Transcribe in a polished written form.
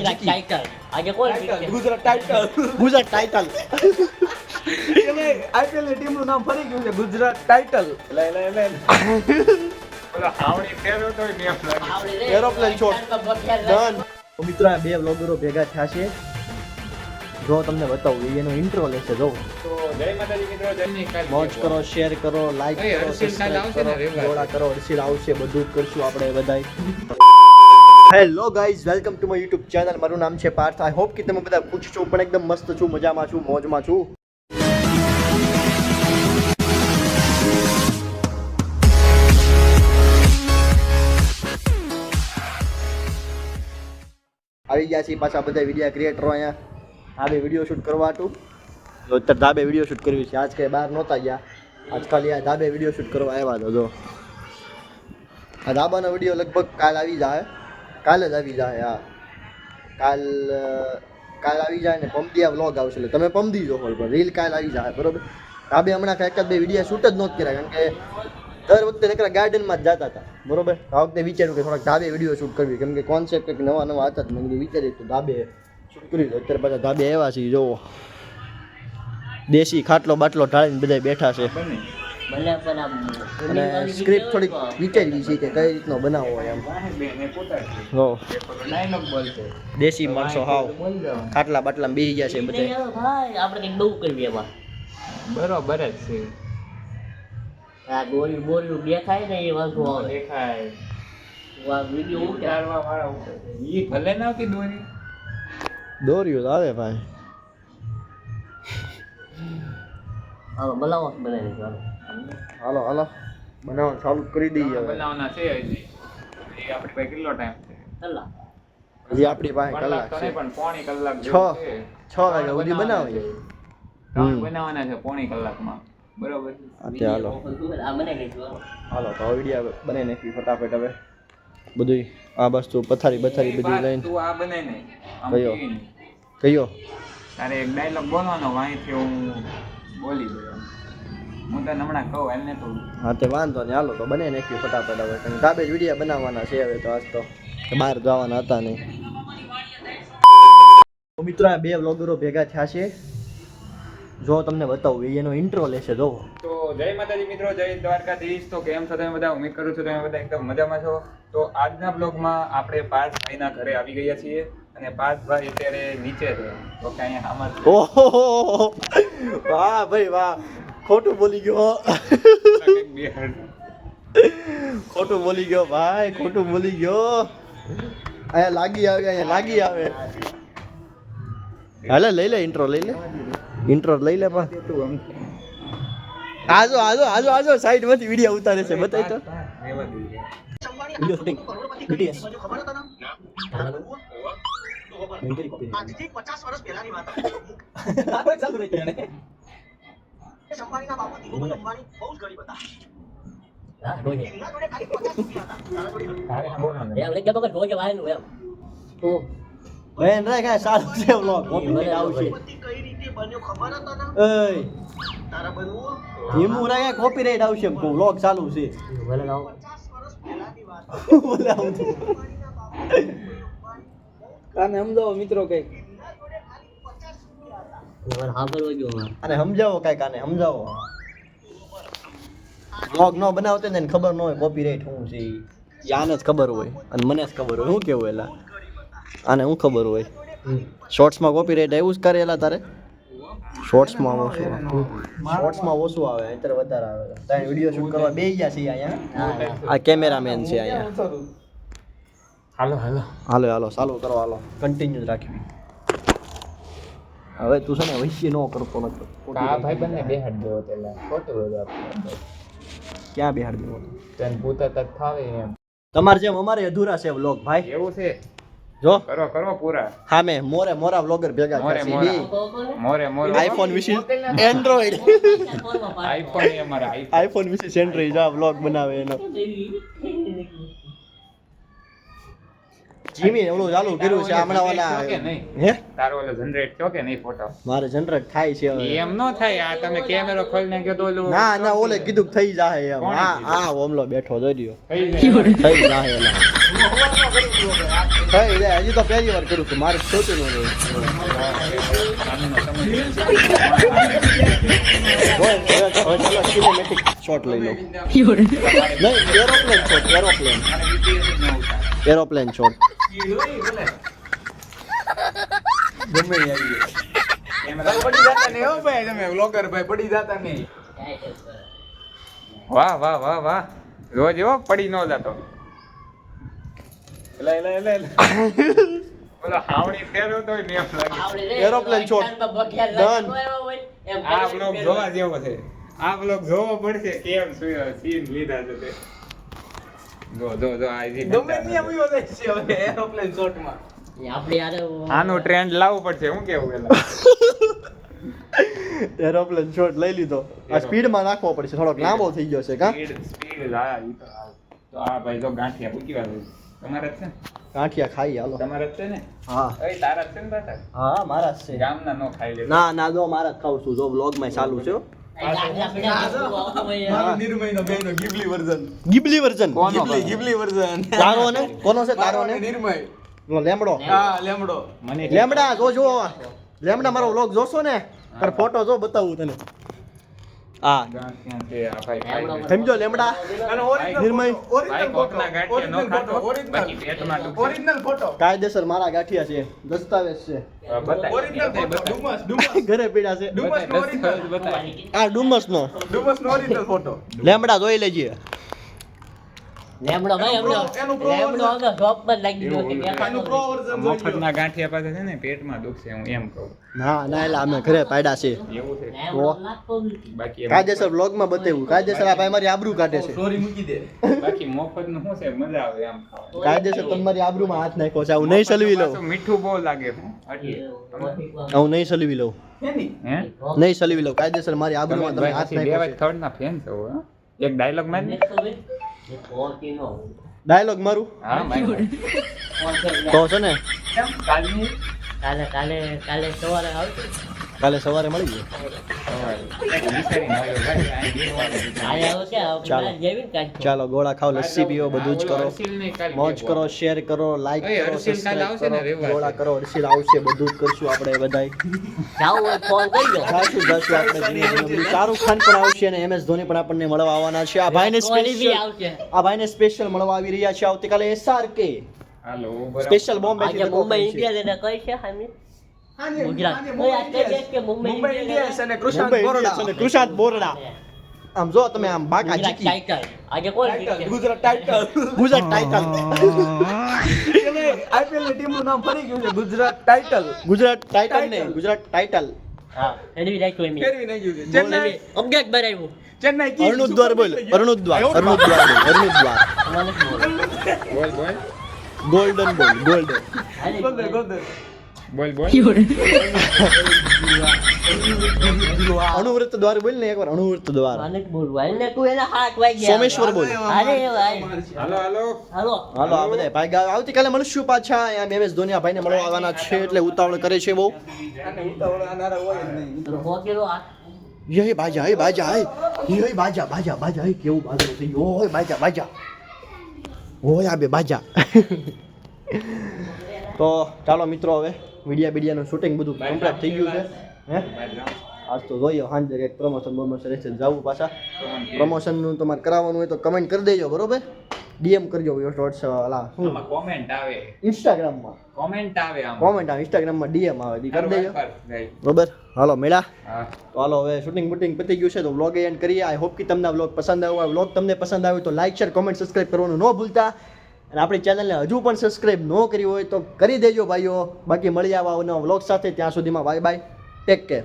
Title આજે કોણ Gujarat title Gujarat title એટલે આઈપીએલ ની ટીમ નું નામ ફરી ગયું છે Gujarat title aeroplane shot done. મિત્રો આ બે વ્લોગરો ભેગા થયા છે. જો તમને બતાવું એનો ઇન્ટ્રો લેશે. જો તો જય માતાજી મિત્રો, જય નિકાલ. મોજ કરો, શેર કરો, લાઈક ભાઈ, કરો, હર્ષિલ કાલ આવશે ને સબસ્ક્રાઇબ કરો, રવિવારે? જોડા કરો. હર્ષિલ આવશે, બધું જ કરશું આપણે બધાય. Hello guys, welcome to my YouTube channel. મારું નામ છે પાર્થ. આઈ હોપ કે તમે બધા ખુશ છો, પણ એકદમ મસ્ત છું, મજામાં છું, મોજમાં છું. આવી ગયા છીએ પાછા બધા વિડીયો ક્રિએટરો અહીંયા. આ બે વિડીયો શૂટ કરવા હતું. તો અત્યારે ધાબે વિડીયો શૂટ કરવી છે. આજ કંઈ બહાર નહોતા ગયા, આજ ખાલી આ ધાબે વિડીયો શૂટ કરવા આવ્યા હતા. જો આ ધાબાનો વિડીયો લગભગ કાલ આવી જાય, કાલે જ આવી જાય. હા, કાલ આવી જાય ને પમદી આ વ્લોગ આવશે. એટલે તમે પમદી જો હોલ પર રીલ કાલ આવી જાય, બરોબર. ધાબે હમણાં એક જ બે વિડીયો શૂટ જ નહોતા કર્યા, કારણ કે દર વખતે નકરા ગાર્ડનમાં જ જતા હતા, બરોબર. આ વખતે વિચાર્યું કે થોડાક ધાબે વિડીયો શૂટ કરવી, કેમ કે કોન્સેપ્ટ કંઈક નવા નવા હતા. મેં કીધું વિચારીએ તો ધાબે શૂટ કરી. અત્યારે પાછા ધાબે આવ્યા છીએ. જો દેશી ખાટલો બાટલો ઢાળીને બધા બેઠા છે. બને પણ અને સ્ક્રિપ્ટ થોડીક વિચારવી છે કે કઈ રીતનો બનાવવો હોય એમ. હો દેશી માણસો હાવ ખાટલા બાટલા બેસી ગયા છે બધા. ભાઈ આપણે કંઈક બહુ કરવી એમાં. બરોબર જ છે. આ ગોળી બોરી દેખાય ને એ વસ્તુ આવે. દેખાય આ વિડીયો ઉતારવા વાળા ઉપર ઈ ભલે ના આવતી દોરી. દોર્યું તો આવે ભાઈ. હાલો બનાવો બનાવી ચાલો. હાલો હાલો બનાવવાનું ચાલુ કરી દઈએ હવે. બનાવવાના છે હજી. એ આપણી પાસે કેટલો ટાઈમ છે? કલાક હજી આપણી પાસે કલાક તો છે. નહીં, પણ પોણી કલાક છ જેવું છે. 6 વાગ્યા સુધી બનાવીએ. ત્રણ બનાવવાના છે પોણી કલાકમાં, બરોબર. હાલો આ બનાવી નાખ્યું. હાલો તો વિડીયો બનાવી નાખી ફટાફટ હવે. બધું આ વસ્તુ પથારી બથારી બધું લઈને. તું આ બનાય ને આમ કયો? કહીને. કયો તારે એક ડાયલોગ બોલવાનો, વાંયથી હું બોલી દઉં. હું તને હમણાં કહું એને તું. હા તે વાંધો નહીં. હાલો તો બનાવી નાખ્યું ફટાફટ હવે. કારણ ધાબે જ વિડીયો બનાવવાના છે હવે. તો આજ તો બહાર જવાના હતા નહીં. મિત્રો આ બે વ્લોગરો ભેગા થયા છે. જો તમને બતાવું એનો ઇન્ટ્રો લેશે. જો તો જય માતાજી મિત્રો, જય દ્વારકાધીશ. તો કેમ છો તમે બધા? ઉમ્મીદ કરું છું તમે બધા એકદમ મજામાં છો. તો આજના બ્લોગમાં આપણે પાર્થભાઈના ઘરે આવી ગયા છીએ અને પાર્થભાઈ અત્યારે નીચે છે. તો કે અહીંયા આમાં ઓહો વાહ ભાઈ વાહ. ખોટું બોલી ગયો, કંઈક બેહાડ. ખોટું બોલી ગયો ભાઈ, ખોટું બોલી ગયો. અહીંયા લાગી આવે, અહીંયા લાગી આવે. હાલે લઈ લે ઇન્ટ્રો, લઈ લે ઇન્ટ્રો લઈ લે. પણ આજો આજો આજો આજો સાઈડ માંથી વિડિયો ઉતારે છે. બતાય તો રહેવા દઈએ. વિડિયો શૂટિંગ BTS આજથી 50 વર્ષ પહેલાની વાત ચાલુ રહી છે. અંબાણીના બાપુ ધીરુભાઈ અંબાણી બહુ જ ગરીબ હતા. હા રોજે એમના જોડે ખાલી 50 રૂપિયા હતા. તારા જોડે તારે સાંભળવાનું. એમ લઈ ગયો કે રોજે વાયનું એમ. તો બેન રે કાય સારું છે વ્લોગ કોપી આવશે. બધી કઈ રીતે બન્યો ખબર હતા ને? એય તારા બનવું ધીમું રે કાય કોપીરાઈટ આવશે. વ્લોગ ચાલુ છે. ભલે લાવો 50 વર્ષ પહેલાની વાત. બોલે આવું તો. અંબાણીના બાપુ ધીરુભાઈ અંબાણી કાને સમજાવો મિત્રો કઈ. એમના જોડે ખાલી 50 રૂપિયા હતા. મને સાંભળવા ગયો મને. અને સમજાવો કાંઈક, આને સમજાવો. વ્લોગ ન બનાવતે ને એને ખબર ન હોય કોપીરાઈટ શું છે. આને જ ખબર હોય અને મને જ ખબર હોય. શું કેવું એલા આને શું ખબર હોય? શોર્ટ્સમાં કોપીરાઈટ આવ્યું જ કરે એલા તારે? શોર્ટ્સમાં ઓછું આવે, અત્યારે વધારે આવે. તારે વિડીયો શૂટ કરવા બેસી ગયા છીએ અહીંયા. આ કેમેરામેન છે અહીંયા. હાલો હાલો હાલો હાલો ચાલુ કરો. હાલો કન્ટિન્યુ રાખવી. હવે તું છે ને વૈશ્ય ન કરતો નથી. આ ભાઈ બંને બેહાડ દેવો પેલા. ખોટું બધું આપણે ક્યાં બેહાડ દેવો? તને પૂતા તક ફાવે એમ. તમારે જેમ અમારે અધૂરા છે વ્લોગ ભાઈ. એવું છે? જો કરો કરો પૂરા. હા મેં મોરા વ્લોગર ભેગા મોરે થયા મોરા. છે. મોરે મોરે. આઈફોન વિશે એન્ડ્રોઈડ આઈફોન એ અમારા આઈફોન વિશે સેન્ટ્રી જા વ્લોગ બનાવે એનો. જીમી ઓલું ચાલુ કર્યું છે હમણાં ઓલા કે નહીં હે તારો ઓલો જનરેટ થયો કે નહીં ફોટો મારે જનરેટ થાય છે હવે એમ ન થાય આ તમે કેમેરો ખોલીને કીધું ઓલું ના ના ઓલે કીધું કે થઈ જાહે એમ કોણે હા કીધું? હા ઓમલો બેઠો જોઈ લ્યો થઈ જાય. થઈ જાહે એલા થઈ જાય હજી તો પહેલી વાર કરું છું મારે સોચું ન રહ્યું ચાલો સિનેમેટિક શોટ લઈ લો નહીં એરોપ્લેન શોટ એરોપ્લેન શોટ ગમે ઈ આવી ગયો. ભાઈ પડી જાતા નહીં હો ભાઈ તમે વ્લોગર ભાઈ પડી જાતા નહીં વાહ વાહ વાહ વાહ રોજ એવો પડી ન જતો ઓલો હાવણી ફેરવો તોય ને એમ લાગે Aeroplane shot. Done. આ બ્લોગ જોવા જેવો છે આ બ્લોગ જોવો પડશે કેમ સીન લીધા છે તે જો આ ઈ ગમે નહીં આવ્યો છે હવે એરોપ્લેન શોટમાં આનું ટ્રેન્ડ લાવવું પડશે હું કેવું પેલા એરોપ્લેન શોટ લઈ લીધો આ સ્પીડ માં નાખવો પડશે થોડોક લાંબો થઈ ગયો છે કા સ્પીડ આ ઈ તો આ ભાઈ જો ગાંઠિયા પૂકી વાળું તમારે જ છે ને ગાંઠિયા ખાઈ હાલો તમારે જ છે ને હા એ તારા જ છે ને બાટા હા મારા જ છે ગામના નો ખાઈ લે ના ના જો મારા જ ખાઉં છું જો વ્લોગ માં ચાલુ છે હો. મારો નિર્મયનો બેનો ગિબલી વર્ઝન ગિબલી વર્ઝન કોનો ગિબલી વર્ઝન તારો ને કોનો છે તારો ને નિર્મય લો લેમડો હા લેમડો મને લેમડા જોજો લેમડા મારો વ્લોગ જોશો ને તાર ફોટો જો બતાવું તને હા ગાંઠિયા છે આ ભાઈ ખાઈ લે. સમજો લેમડા અને નિર્મય ભાઈ કોકના ગાંઠિયા ન ખાતો બાકી પેટમાં દુખે. ઓરિજિનલ ફોટો કાયદેસર મારા ગાંઠિયા છે દસ્તાવેજ છે બતાય. ઓરિજિનલ ફોટો ડુમસ ડુમસ ઘરે પીડા છે ડુમસ નો ઓરિજિનલ બતાય. આ ડુમસ નો ડુમસ નો ઓરિજિનલ ફોટો લેમડા જોઈ લેજે લેમડો ભાઈ એનું pro લેમડો આગળ શોપ પર લાગી ગયો છે એનું દેખાતો પ્રો નથી. વર્ઝન મફતના ગાંઠિયા પાસે છે ને પેટમાં દુખશે હું એમ કહું ના ના એટલે અમે ઘરે પાડ્યા છે એવું છે લેમડો લાગતો નથી. બાકી એમ- કાયદેસર વ્લોગ માં બતાવ્યું કાયદેસર આ ભાઈ મારી આબરૂ કાઢે છે સોરી મૂકી દે બાકી મફતનું શું છે મજા આવે આમ ખાવાની. કાયદેસર તમારી આબરૂમાં હાથ નાખ્યો છે હું નહીં સલવી લઉં પાછું મીઠું બહુ લાગે હું એટલે હું નહીં સલવી લઉં એની હે નહીં સલવી લઉં કાયદેસર મારી આબરૂમાં તમે હાથ બે નાખ્યો વાગે છે થર્ડ ના ફેન છો હો. એક ડાયલોગ માર ને ડાયલોગ મારું હા માર તો છે ને કાલની કાલે સવારે આવશે. કાલે સવારે મળી ગયો વિચારીને આવ્યો ભાઈ આ બે વાગે. કાલે આવશે આપણે ચાલો. બહાર જઈએ ને કાંઈક. ચાલો ગોળા ખાઓ લસ્સી પીઓ બધું જ કરો હર્ષિલને કાલ મોજ કહેવો. કરો શેર કરો લાઈક ઓય, કરો હર્ષિલ કાલે આવશે ને સબસ્ક્રાઇબ કરો રવિવારે. ગોળા કરો હર્ષિલ આવશે બધું જ કરશું આપણે બધાય જાવું હોય ફોન કરજો. જાશું આપણે ધીમે ધીમે. શાહરુખ ખાન પણ આવશે અને MS ધોની પણ આપણને મળવા આવવાના છે આ ભાઈને કોહલી બી સ્પેશિયલ આવશે. આ ભાઈને સ્પેશિયલ મળવા આવી રહ્યા છે આવતીકાલે SRK હાલો બરાબર. સ્પેશિયલ બોમ્બે આજે મુંબઈ ઇન્ડિયન્સ એને કઈ છે હામી? ગુજરાત. ઓય, આ કઈ દેશ કે મુંબઈ મુંબઈ ઇન્ડિયન્સ ઇન્ડિયન્સ અને કૃષાંત મુંબઈ બોરડા ઇન્ડિયન્સ અને કૃષાંત બોરડા આમ જો તમે આમ બાકા ગુજરાત જીકી ટાઇટલ. આજે કોણ જીતશે? Gujarat title Gujarat title IPL ની ટીમ નું નામ ફરી ગયું છે ગુજરાત ટાઇટલ ગુજરાત ટાઇટલ નહીં ગુજરાત ટાઇટલ હા એની રાખ્યું એમ. ફેરવી નાખ્યું છે ચેન્નાઈ અપડેટ બનાવ્યું. ચેન્નાઈ કિંગ્સ અરુણોદ્વાર બોલ અરુણોદ્વાર અરુણોદ્વાર બોલ અરુણોદ્વાર તમારે શું બોલવું? બોલ બોલ ગોલ્ડન બોલ ગોલ્ડન હાલે. ગોલ્ડન ગોલ્ડન બોલ બોલ અણુવૃત્ત દ્વાર બોલ ને એકવાર અણુવૃત્ત દ્વાર મારે શું બોલવું? હાલ ને તું એના 7 વાગ્યા. સોમેશ્વર બોલ હાલે ભાઈ. હાલો હાલો હાલો. હાલો આ બધા ભાઈ આવતીકાલે મળશું પાછા અહીંયા MS ધોની આ ભાઈને મળવા આવવાના છે એટલે ઉતાવળ કરે છે બહુ અને ઉતાવળા નારા હોય જ નહીં તો હોકેલો આ એ બાજા એ બાજા એ બાજા બાજા બાજા એ કેવું બાજરો થઈ ગયો ઓય બાજા બાજા ઓય આ બે બાજા તો ચાલો મિત્રો હવે વિડિયાનું શૂટિંગ બધું કમ્પ્લીટ થઈ ગયું છે હે આજ તો જોઈએ સાંજે એક પ્રમોશન રહેશે જવું પાછા પ્રમોશનનું તમારે કરાવવાનું હોય તો કમેન્ટ કરી દેજો બરોબર DM કરજો વોટ્સએપ અલા શું આમાં કોમેન્ટ આવે ઇન્સ્ટાગ્રામમાં કોમેન્ટ આવે આમ કોમેન્ટ આવે ઇન્સ્ટાગ્રામમાં DM આવે ઈ કરી દેજો ગાઈસ. બરોબર હાલો મેળા હા તો હાલો હવે શૂટિંગ બુટિંગ પતી ગયું છે તો વ્લોગ એન્ડ કરીએ આઈ હોપ કે તમને આ વ્લોગ પસંદ આવ્યો વ્લોગ તમને પસંદ આવ્યો તો લાઈક શેર કોમેન્ટ સબસ્ક્રાઇબ કરવાનું ન ભૂલતા અને આપણી ચેનલને હજુ પણ સબસ્ક્રાઇબ ન કરી હોય તો કરી દેજો ભાઈઓ બાકી મળી આવા નવા વ્લોગ સાથે ત્યાં સુધીમાં બાય બાય ટેક કેર